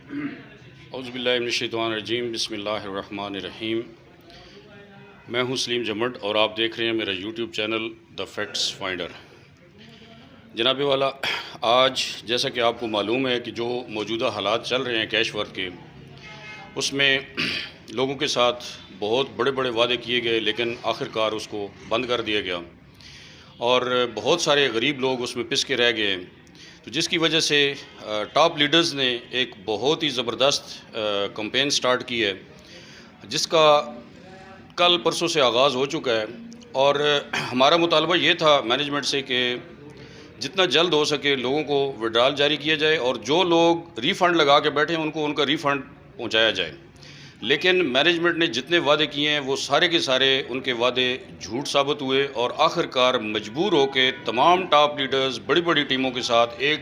اعوذ باللہ من الشیطان الرجیم، بسم اللہ الرحمن الرحیم۔ میں ہوں سلیم جمٹ اور آپ دیکھ رہے ہیں میرا YouTube channel the facts finder. جناب والا، آج جیسا کہ آپ کو معلوم ہے کہ جو موجودہ حالات چل رہے ہیں کیش ورک کے، اس میں لوگوں کے ساتھ بہت بڑے بڑے وعدے کیے گئے، لیکن آخر کار اس کو بند کر دیا گیا اور بہت سارے غریب لوگ اس میں پس کے رہ گئے، تو جس کی وجہ سے ٹاپ لیڈرز نے ایک بہت ہی زبردست کمپین سٹارٹ کی ہے، جس کا کل پرسوں سے آغاز ہو چکا ہے۔ اور ہمارا مطالبہ یہ تھا مینجمنٹ سے کہ جتنا جلد ہو سکے لوگوں کو وڈرال جاری کیا جائے اور جو لوگ ری فنڈ لگا کے بیٹھے ہیں ان کو ان کا ری فنڈ پہنچایا جائے، لیکن مینجمنٹ نے جتنے وعدے کیے ہیں وہ سارے کے سارے ان کے وعدے جھوٹ ثابت ہوئے، اور آخر کار مجبور ہو کے تمام ٹاپ لیڈرز بڑی بڑی ٹیموں کے ساتھ ایک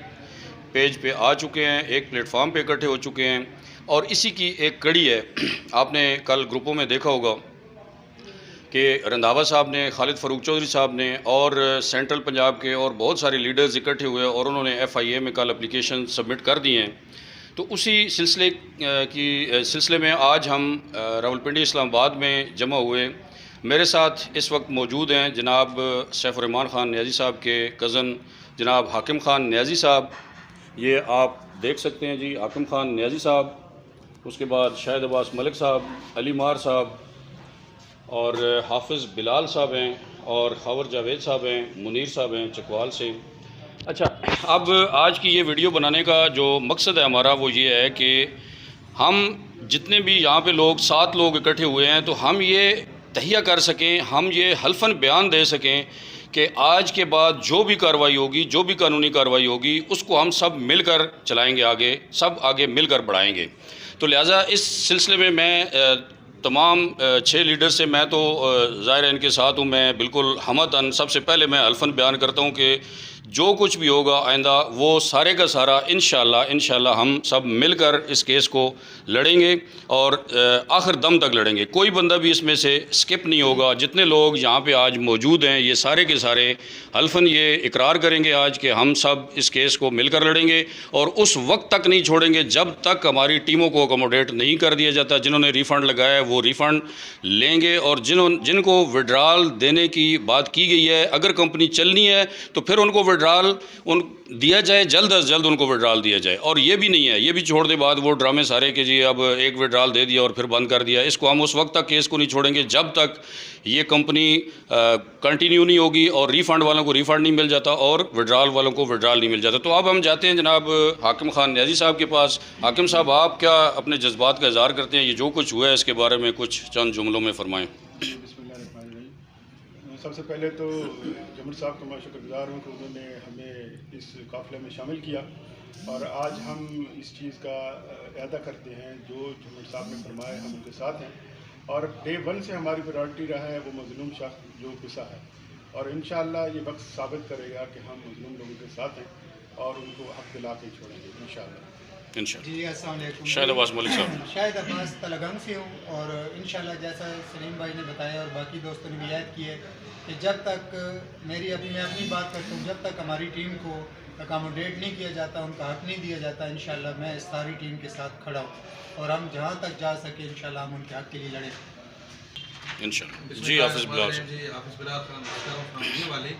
پیج پہ آ چکے ہیں، ایک پلیٹ فارم پہ اکٹھے ہو چکے ہیں، اور اسی کی ایک کڑی ہے۔ آپ نے کل گروپوں میں دیکھا ہوگا کہ رندھاوا صاحب نے، خالد فاروق چودھری صاحب نے اور سینٹرل پنجاب کے اور بہت سارے لیڈرز اکٹھے ہوئے اور انہوں نے ایف آئی اے میں کل اپلیکیشن سبمٹ کر دی ہیں۔ تو اسی سلسلے میں آج ہم راولپنڈی اسلام آباد میں جمع ہوئے۔ میرے ساتھ اس وقت موجود ہیں جناب سیف الرحمان خان نیازی صاحب کے کزن جناب حاکم خان نیازی صاحب، یہ آپ دیکھ سکتے ہیں جی، حاکم خان نیازی صاحب، اس کے بعد شاہد عباس ملک صاحب، علی مار صاحب، اور حافظ بلال صاحب ہیں، اور خاور جاوید صاحب ہیں، منیر صاحب ہیں چکوال سے۔ اچھا، اب آج کی یہ ویڈیو بنانے کا جو مقصد ہے ہمارا وہ یہ ہے کہ ہم جتنے بھی یہاں پہ لوگ 7 لوگ اکٹھے ہوئے ہیں تو ہم یہ تہیہ کر سکیں، ہم یہ حلفاً بیان دے سکیں کہ آج کے بعد جو بھی کارروائی ہوگی، جو بھی قانونی کارروائی ہوگی، اس کو ہم سب مل کر چلائیں گے، سب آگے مل کر بڑھائیں گے۔ تو لہٰذا اس سلسلے میں تمام 6 لیڈر سے میں تو ظاہر ہے ان کے ساتھ ہوں، میں بالکل ہمتاً سب سے پہلے میں حلفاً بیان کرتا ہوں کہ جو کچھ بھی ہوگا آئندہ وہ سارے کا سارا انشاءاللہ ہم سب مل کر اس کیس کو لڑیں گے اور آخر دم تک لڑیں گے۔ کوئی بندہ بھی اس میں سے سکپ نہیں ہوگا۔ جتنے لوگ یہاں پہ آج موجود ہیں یہ سارے کے سارے حلفاً یہ اقرار کریں گے آج کہ ہم سب اس کیس کو مل کر لڑیں گے، اور اس وقت تک نہیں چھوڑیں گے جب تک ہماری ٹیموں کو اکوموڈیٹ نہیں کر دیا جاتا۔ جنہوں نے ری فنڈ لگایا ہے وہ ری فنڈ لیں گے، اور جن کو وڈرال دینے کی بات کی گئی ہے، اگر کمپنی چلنی ہے تو پھر ان کو وڈرال دیا جائے، جلد از جلد ان کو وڈرال دیا جائے۔ اور یہ بھی نہیں ہے، یہ بھی چھوڑ دے بعد وہ ڈرامے سارے کہ جی اب ایک وڈرال دے دیا اور پھر بند کر دیا۔ اس کو ہم اس وقت تک کیس کو نہیں چھوڑیں گے جب تک یہ کمپنی کنٹینیو نہیں ہوگی اور ری فنڈ والوں کو ری فنڈ نہیں مل جاتا اور وڈرال والوں کو وڈرال نہیں مل جاتا۔ تو اب ہم جاتے ہیں جناب حاکم خان نیازی صاحب کے پاس۔ حاکم صاحب، آپ کیا اپنے جذبات کا اظہار کرتے ہیں؟ یہ جو کچھ ہوا ہے اس کے بارے میں کچھ چند جملوں میں فرمائیں۔ بسم اللہ الرحمن الرحیم۔ سب سے پہلے تو جمٹ صاحب کا میں شکر گزار ہوں کہ انہوں نے ہمیں اس قافلے میں شامل کیا، اور آج ہم اس چیز کا اعادہ کرتے ہیں جو جمٹ صاحب نے فرمایا، ہم ان کے ساتھ ہیں، اور ڈے 1 سے ہماری پرائرٹی رہا ہے وہ مظلوم شخص جو پسا ہے، اور انشاءاللہ یہ وقت ثابت کرے گا کہ ہم مظلوم لوگوں کے ساتھ ہیں اور ان کو حق دلا کے چھوڑیں گے انشاءاللہ۔ جی السلام علیکم۔ شاہد عباس ملک صاحب۔ شاہد عباس تلگنگ سے ہوں، اور انشاءاللہ جیسا سلیم بھائی نے بتایا اور باقی دوستوں نے بھی عہد کی ہے کہ جب تک میں اپنی بات کرتا ہوں، جب تک ہماری ٹیم کو اکاموڈیٹ نہیں کیا جاتا، ان کا حق نہیں دیا جاتا، انشاءاللہ میں اس ساری ٹیم کے ساتھ کھڑا ہوں، اور ہم جہاں تک جا سکے انشاءاللہ ہم ان کے حق کے لیے لڑیں انشاءاللہ۔ جی حافظ بلال صاحب۔ جی حافظ بلال خان والے،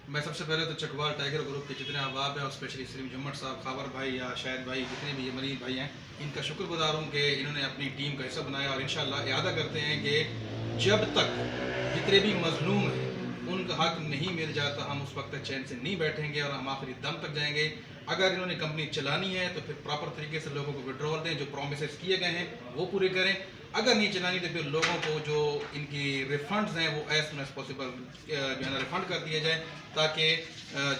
میں سب سے پہلے تو چکوال ٹائیگر گروپ کے جتنے احباب ہیں، اور اسپیشلی سلیم جمٹ صاحب، خاور بھائی یا شاہد بھائی، جتنے بھی یہ مریض بھائی ہیں، ان کا شکر گزار ہوں کہ انہوں نے اپنی ٹیم کا حصہ بنایا، اور انشاءاللہ اعادہ کرتے ہیں کہ جب تک جتنے بھی مظلوم ہیں ان کا حق نہیں مل جاتا ہم اس وقت تک چین سے نہیں بیٹھیں گے، اور ہم آخری دم تک جائیں گے۔ اگر انہوں نے کمپنی چلانی ہے تو پھر پراپر طریقے سے لوگوں کو وڈرول دیں، جو پرومسز کیے گئے ہیں وہ پورے کریں۔ اگر نہیں چلانی تو پھر لوگوں کو جو ان کی ریفنڈز ہیں وہ ایز سون ایز پاسبل جو ہے نا ریفنڈ کر دیے جائیں، تاکہ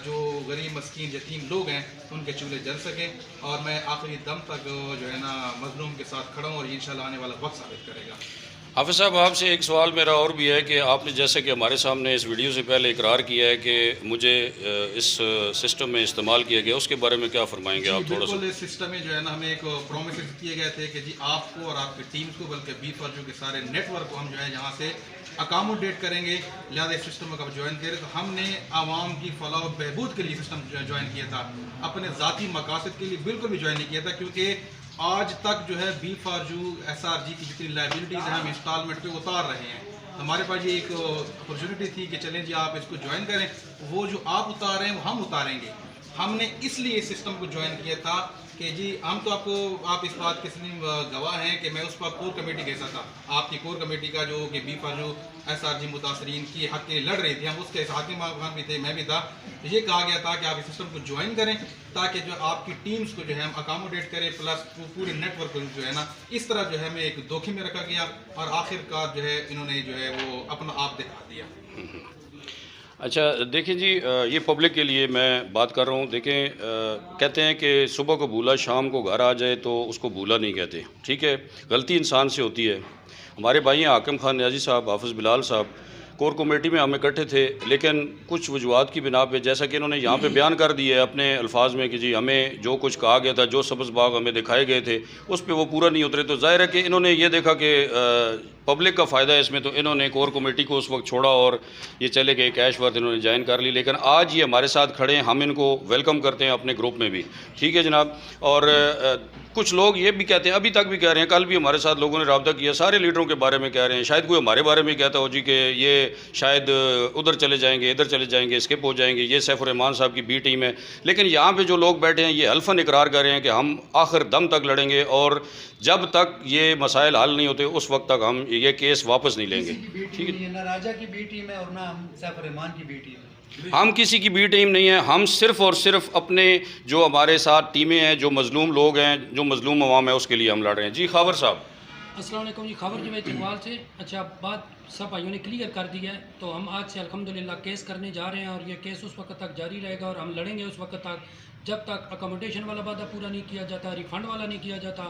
جو غریب مسکین یتیم لوگ ہیں ان کے چولہے جل سکیں، اور میں آخری دم تک جو ہے نا مظلوم کے ساتھ کھڑا ہوں، اور یہ انشاءاللہ آنے والا وقت ثابت کرے گا۔ حافظ صاحب، آپ سے ایک سوال میرا اور بھی ہے کہ آپ نے جیسے کہ ہمارے سامنے اس ویڈیو سے پہلے اقرار کیا ہے کہ مجھے اس سسٹم میں استعمال کیا گیا، اس کے بارے میں کیا فرمائیں گے آپ تھوڑا سا؟ بالکل، اس سسٹم میں جو ہے نا ہمیں ایک پرومسز کیے گئے تھے کہ جی آپ کو اور آپ کی ٹیمز کو، بلکہ بی فارچو کے سارے نیٹ ورک کو ہم جو ہے یہاں سے اکاموڈیٹ کریں گے، لہٰذا اس سسٹم کو جوائن کریں۔ تو ہم نے عوام کی فلاح و بہبود کے لیے سسٹم جوائن کیا تھا، اپنے ذاتی مقاصد کے لیے بالکل بھی جوائن نہیں کیا تھا، کیونکہ آج تک جو ہے بی فار یو SRG کی جتنی لائبلٹیز ہیں ہم انسٹالمنٹ پہ اتار رہے ہیں. ہمارے پاس یہ ایک اپرچونٹی تھی کہ چلیں جی آپ اس کو جوائن کریں. وہ جو آپ اتار رہے ہیں وہ ہم اتاریں گے. ہم نے اس لیے اس سسٹم کو جوائن کیا تھا کہ جی ہم تو آپ اس بات کے گواہ ہیں کہ میں اس پر کور کمیٹی کیسا تھا. آپ کی کور کمیٹی کا جو کہ بی فار یو SRG متاثرین کی حق کے لیے لڑ رہی تھی, ہم اس کے حاکم بھی تھے, میں بھی تھا. یہ کہا گیا تھا کہ آپ اس سسٹم کو جوائن کریں تاکہ جو آپ کی ٹیمز کو جو ہے ہم اکاموڈیٹ کریں, پلس پورے نیٹ ورک کو جو ہے نا اس طرح جو ہے ہمیں ایک دھوکے میں رکھا گیا اور آخر کار جو ہے انہوں نے جو ہے وہ اپنا آپ دکھا دیا. اچھا دیکھیں جی, یہ پبلک کے لیے میں بات کر رہا ہوں. دیکھیں کہتے ہیں کہ صبح کو بھولا شام کو گھر آ جائے تو اس کو بھولا نہیں کہتے. ٹھیک ہے, غلطی انسان سے ہوتی ہے. ہمارے بھائی ہیں حاکم خان نیازی صاحب, حافظ بلال صاحب, کور کمیٹی میں ہم اکٹھے تھے, لیکن کچھ وجوہات کی بنا پہ جیسا کہ انہوں نے یہاں پہ بیان کر دی ہے اپنے الفاظ میں کہ جی ہمیں جو کچھ کہا گیا تھا, جو سبز باغ ہمیں دکھائے گئے تھے اس پہ وہ پورا نہیں اترے. تو ظاہر ہے کہ انہوں نے یہ دیکھا کہ پبلک کا فائدہ ہے اس میں, تو انہوں نے کور کمیٹی کو اس وقت چھوڑا اور یہ چلے گئے کیش ورتھ انہوں نے جوائن کر لی. لیکن آج یہ ہمارے ساتھ کھڑے ہیں, ہم ان کو ویلکم کرتے ہیں اپنے گروپ میں بھی. ٹھیک ہے جناب. اور کچھ لوگ یہ بھی کہتے ہیں, ابھی تک بھی کہہ رہے ہیں, کل بھی ہمارے ساتھ لوگوں نے رابطہ کیا, سارے لیڈروں کے بارے میں کہہ رہے ہیں, شاید کوئی ہمارے بارے میں کہتا ہو جی کہ یہ شاید ادھر چلے جائیں گے, ادھر چلے جائیں گے, اسکپ ہو جائیں گے, یہ سیف الرحمان صاحب کی بی ٹیم ہے. لیکن یہاں پہ جو لوگ بیٹھے ہیں یہ حلفاً اقرار کر رہے ہیں کہ ہم آخر دم تک لڑیں گے اور جب تک یہ مسائل حل نہیں ہوتے اس وقت تک ہم یہ کیس واپس نہیں لیں گے. ٹھیک ہے, نہ راجہ کی بی ٹیم ہے اور نہ ہم سیف الرحمان کی بی ٹیم ہے. ہم کسی کی بی ٹیم نہیں ہے, ہم صرف اور صرف اپنے جو ہمارے ساتھ ٹیمیں ہیں, جو مظلوم لوگ ہیں, جو مظلوم عوام ہے, اس کے لیے ہم لڑ رہے ہیں. جی خاور صاحب. السلام علیکم جی, خاور جی میں چکوال سے. اچھا بات سب بھائیوں نے کلیئر کر دی ہے, تو ہم آج سے الحمدللہ کیس کرنے جا رہے ہیں اور یہ کیس اس وقت تک جاری رہے گا اور ہم لڑیں گے اس وقت تک جب تک اکاموڈیشن والا وعدہ پورا نہیں کیا جاتا, ریفنڈ والا نہیں کیا جاتا,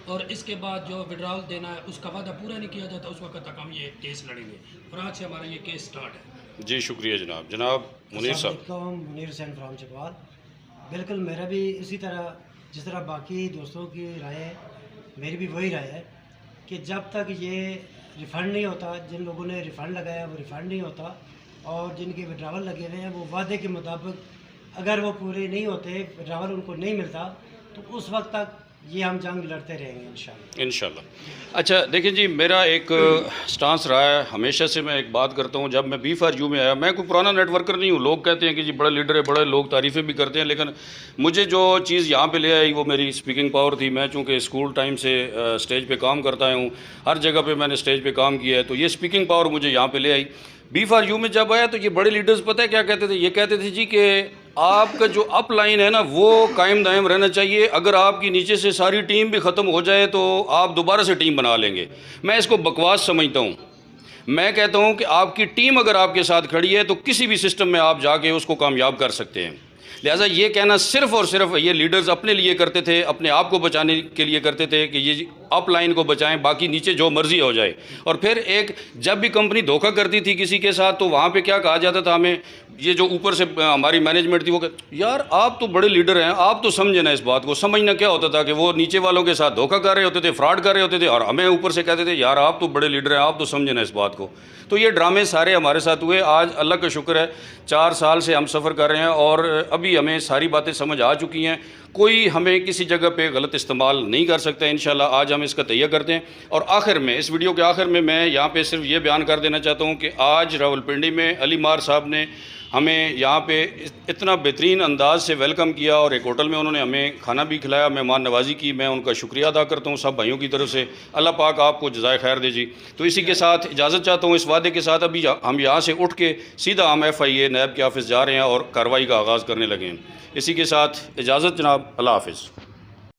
اور اس کے بعد جو وڈرال دینا ہے اس کا وعدہ پورا نہیں کیا جاتا, اس وقت تک ہم یہ کیس لڑیں گے. اور آج سے ہمارا یہ کیس سٹارٹ ہے. جی شکریہ جناب. جناب منیر صاحب. السلام علیکم, منیر حسین فرام چکوال. بالکل میرا بھی اسی طرح جس طرح باقی دوستوں کی رائے ہے, میری بھی وہی رائے ہے کہ جب تک یہ ریفنڈ نہیں ہوتا, جن لوگوں نے ریفنڈ لگایا وہ ریفنڈ نہیں ہوتا, اور جن کے وڈراول لگے ہوئے ہیں وہ وعدے کے مطابق اگر وہ پورے نہیں ہوتے, وڈراول ان کو نہیں ملتا, تو اس وقت تک یہ ہم جنگ لڑتے رہیں گے انشاءاللہ. انشاءاللہ. اچھا دیکھیں جی, میرا ایک سٹانس رہا ہے ہمیشہ سے, میں ایک بات کرتا ہوں, جب میں بی فار یو میں آیا, میں کوئی پرانا نیٹ ورکر نہیں ہوں. لوگ کہتے ہیں کہ جی بڑے لیڈر ہے, بڑے لوگ تعریفیں بھی کرتے ہیں, لیکن مجھے جو چیز یہاں پہ لے آئی وہ میری اسپیکنگ پاور تھی. میں چونکہ اسکول ٹائم سے اسٹیج پہ کام کرتا ہوں, ہر جگہ پہ میں نے اسٹیج پہ کام کیا ہے, تو یہ اسپیکنگ پاور مجھے یہاں پہ لے آئی. بی فار یو میں جب آیا تو یہ بڑے لیڈرز پتہ ہے کیا کہتے تھے, یہ کہتے تھے جی کہ آپ کا جو اپ لائن ہے نا وہ قائم دائم رہنا چاہیے, اگر آپ کی نیچے سے ساری ٹیم بھی ختم ہو جائے تو آپ دوبارہ سے ٹیم بنا لیں گے. میں اس کو بکواس سمجھتا ہوں. میں کہتا ہوں کہ آپ کی ٹیم اگر آپ کے ساتھ کھڑی ہے تو کسی بھی سسٹم میں آپ جا کے اس کو کامیاب کر سکتے ہیں. لہٰذا یہ کہنا صرف اور صرف یہ لیڈرز اپنے لیے کرتے تھے, اپنے آپ کو بچانے کے لیے کرتے تھے کہ یہ اپ لائن کو بچائیں, باقی نیچے جو مرضی ہو جائے. اور پھر ایک جب بھی کمپنی دھوکہ کرتی تھی کسی کے ساتھ تو وہاں پہ کیا کہا جاتا تھا ہمیں, یہ جو اوپر سے ہماری مینجمنٹ تھی وہ کہ یار آپ تو بڑے لیڈر ہیں, آپ تو سمجھیں نا اس بات کو. سمجھنا کیا ہوتا تھا کہ وہ نیچے والوں کے ساتھ دھوکہ کر رہے ہوتے تھے, فراڈ کر رہے ہوتے تھے, اور ہمیں اوپر سے کہتے تھے یار آپ تو بڑے لیڈر ہیں, آپ تو سمجھیں نا اس بات کو. تو یہ ڈرامے سارے ہمارے ساتھ ہوئے. آج اللہ کا شکر ہے 4 سال سے ہم سفر کر رہے ہیں اور ابھی ہمیں ساری باتیں سمجھ آ چکی ہیں. کوئی ہمیں کسی جگہ پہ غلط استعمال نہیں کر سکتا انشاءاللہ. آج ہم اس کا تہیہ کرتے ہیں. اور آخر میں اس ویڈیو کے آخر میں یہاں پہ صرف یہ بیان کر دینا چاہتا ہوں کہ آج راولپنڈی میں علی مار صاحب نے ہمیں یہاں پہ اتنا بہترین انداز سے ویلکم کیا, اور ایک ہوٹل میں انہوں نے ہمیں کھانا بھی کھلایا, مہمان نوازی کی. میں ان کا شکریہ ادا کرتا ہوں سب بھائیوں کی طرف سے. اللہ پاک آپ کو جزائے خیر دے جی. تو اسی کے ساتھ اجازت چاہتا ہوں اس وعدے کے ساتھ. ابھی ہم یہاں سے اٹھ کے سیدھا ہم FIA نیب کے آفس جا رہے ہیں اور کارروائی کا آغاز کرنے لگے ہیں. اسی کے ساتھ اجازت جناب, اللہ حافظ.